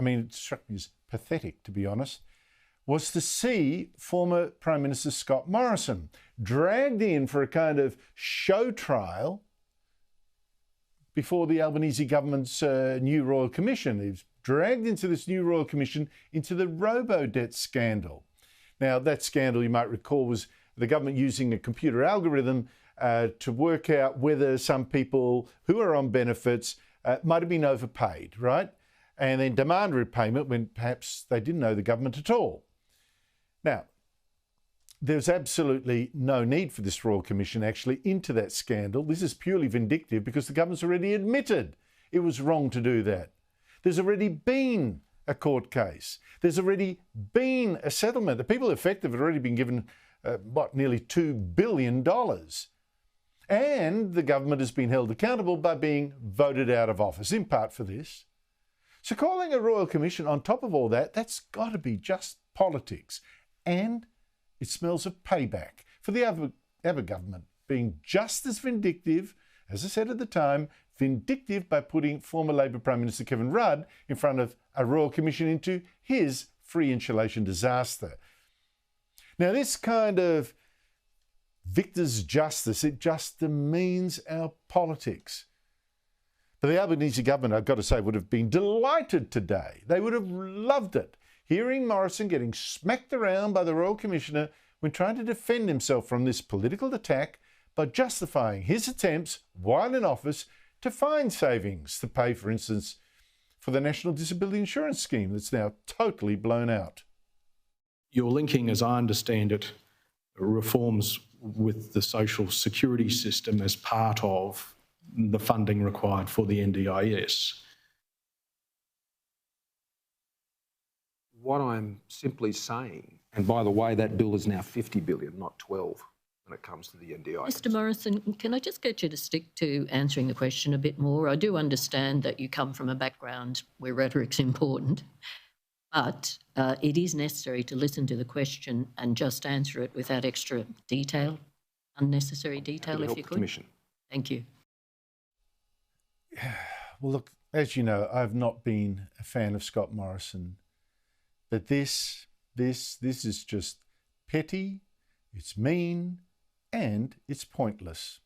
I mean, it struck me as pathetic, to be honest, was to see former Prime Minister Scott Morrison dragged in for a kind of show trial before the Albanese government's new Royal Commission. He was dragged into this new Royal Commission into the Robodebt scandal. Now, that scandal, you might recall, was the government using a computer algorithm to work out whether some people who are on benefits might have been overpaid, right? And then demand repayment when perhaps they didn't know the government at all. Now, there's absolutely no need for this Royal Commission actually into that scandal. This is purely vindictive because the government's already admitted it was wrong to do that. There's already been a court case. There's already been a settlement. The people affected have already been given, nearly $2 billion. And the government has been held accountable by being voted out of office, in part for this. So calling a Royal Commission on top of all that, that's got to be just politics. And it smells of payback for the Abbott government being just as vindictive, as I said at the time, vindictive by putting former Labor Prime Minister Kevin Rudd in front of a Royal Commission into his free insulation disaster. Now, this kind of victor's justice, it just demeans our politics. But the Albanese government, I've got to say, would have been delighted today. They would have loved it, hearing Morrison getting smacked around by the Royal Commissioner when trying to defend himself from this political attack by justifying his attempts, while in office, to find savings to pay, for instance, for the National Disability Insurance Scheme that's now totally blown out. You're linking, as I understand it, reforms with the social security system as part of the funding required for the NDIS. What I'm simply saying, and by the way, that bill is now 50 billion, not 12, when it comes to the NDIS. Mr. Morrison, can I just get you to stick to answering the question a bit more? I do understand that you come from a background where rhetoric's important, but it is necessary to listen to the question and just answer it without extra detail, unnecessary detail, if you could. Commission. Thank you. Well, look, as you know, I've not been a fan of Scott Morrison, but this is just petty, it's mean, and it's pointless.